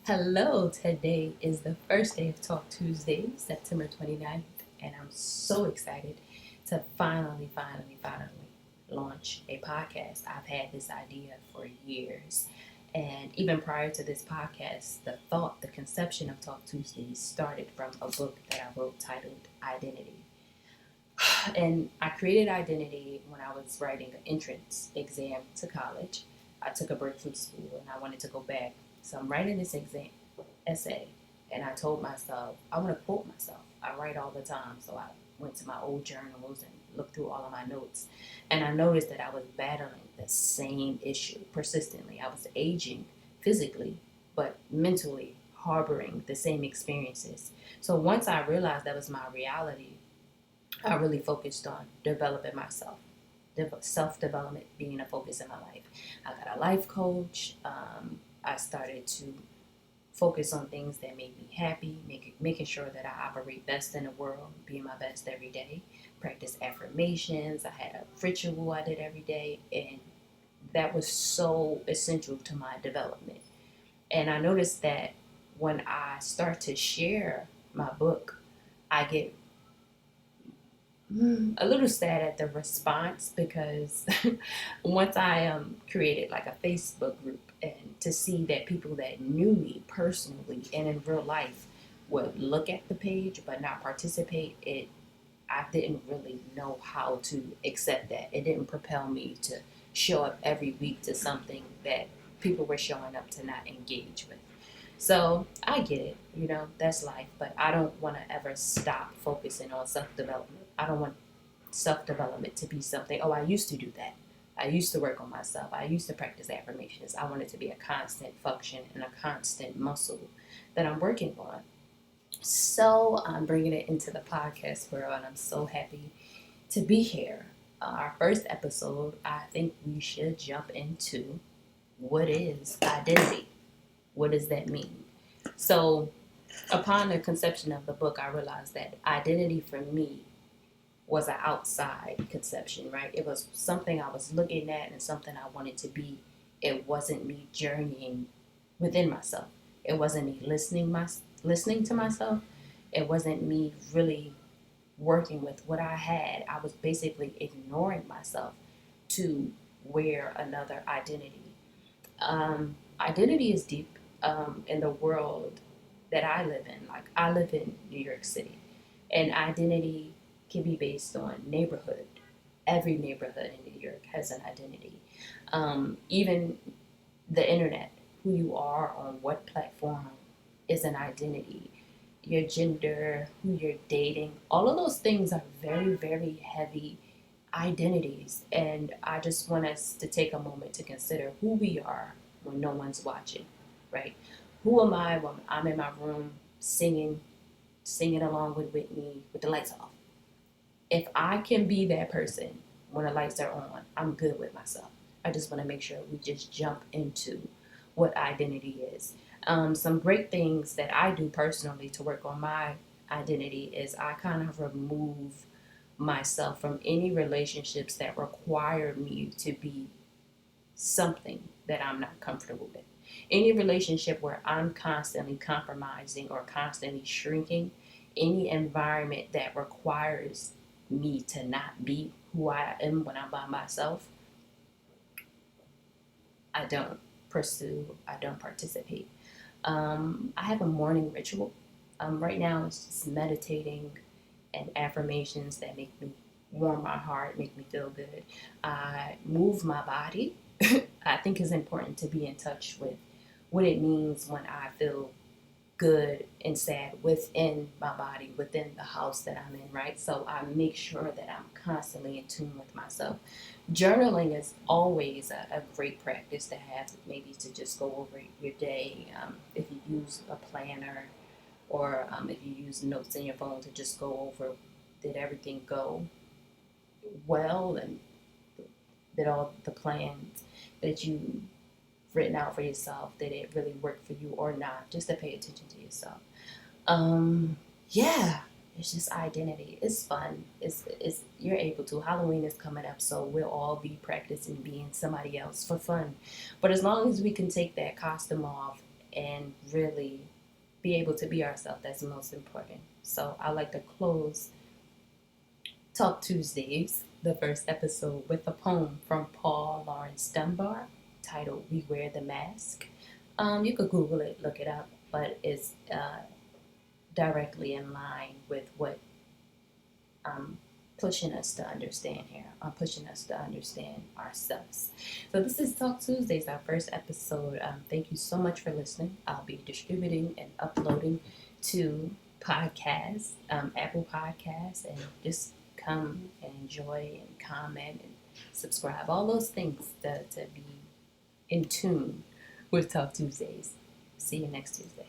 Hello, today is the first day of Talk Tuesday, September 29th, and I'm so excited to finally launch a podcast. I've had this idea for years, and even prior to this podcast, the conception of Talk Tuesdays started from a book that I wrote titled Identity. And I created Identity when I was writing an entrance exam to college. I took a break from school and I wanted to go back. So I'm writing this exam essay, and I told myself I want to quote myself. I write all the time, so I went to my old journals and looked through all of my notes, and I noticed that I was battling the same issue persistently. I was aging physically, but mentally harboring the same experiences. So once I realized that was my reality, I really focused on developing myself, self development being a focus in my life. I got a life coach. I started to focus on things that make me happy, making sure that I operate best in the world, being my best every day. Practice affirmations. I had a ritual I did every day, and that was so essential to my development. And I noticed that when I start to share my book, I get a little sad at the response because once I created like a Facebook group, and to see that people that knew me personally and in real life would look at the page but not participate, it I didn't really know how to accept that. It didn't propel me to show up every week to something that people were showing up to not engage with. So I get it, that's life, but I don't want to ever stop focusing on self development. I don't want self development to be something, oh, I used to do that. I used to work on myself. I used to practice affirmations. I want it to be a constant function and a constant muscle that I'm working on. So I'm bringing it into the podcast world, and I'm so happy to be here. Our first episode, I think we should jump into what is identity? What does that mean? So, upon the conception of the book, I realized that identity for me was an outside conception, right? It was something I was looking at and something I wanted to be. It wasn't me journeying within myself. It wasn't me listening to myself. It wasn't me really working with what I had. I was basically ignoring myself to wear another identity. Identity is deep in the world that I live in. Like, I live in New York City, and identity can be based on neighborhood. Every neighborhood in New York has an identity. Even the internet, who you are on what platform, is an identity. Your gender, who you're dating, all of those things are very, very heavy identities. And I just want us to take a moment to consider who we are when no one's watching, right? Who am I when I'm in my room singing along with Whitney with the lights off? If I can be that person when the lights are on, I'm good with myself. I just want to make sure we just jump into what identity is. Some great things that I do personally to work on my identity is I kind of remove myself from any relationships that require me to be something that I'm not comfortable with. Any relationship where I'm constantly compromising or constantly shrinking, any environment that requires me to not be who I am when I'm by myself, I don't pursue, I don't participate. I have a morning ritual. Right now, it's just meditating and affirmations that make me warm my heart, make me feel good. I move my body. I think it's important to be in touch with what it means when I feel good and sad within my body, within the house that I'm in, right? So I make sure that I'm constantly in tune with myself. Journaling is always a great practice to have, maybe to just go over your day. If you use a planner, or if you use notes in your phone to just go over, did everything go well, and did all the plans that you written out for yourself, did it really work for you or not, just to pay attention to yourself. um yeah, it's just identity. It's fun. It's you're able to. Halloween is coming up, so we'll all be practicing being somebody else for fun, but as long as we can take that costume off and really be able to be ourselves. That's the most important. So I like to close Talk Tuesdays, the first episode, with a poem from Paul Laurence Dunbar titled We Wear the Mask. You could Google it, look it up, but it's directly in line with what I'm pushing us to understand here. I'm pushing us to understand ourselves. So this is Talk Tuesdays, our first episode. Thank you so much for listening. I'll be distributing and uploading to podcasts, Apple Podcasts, and just come and enjoy and comment and subscribe. All those things to be in tune with Talk Tuesdays. See you next Tuesday.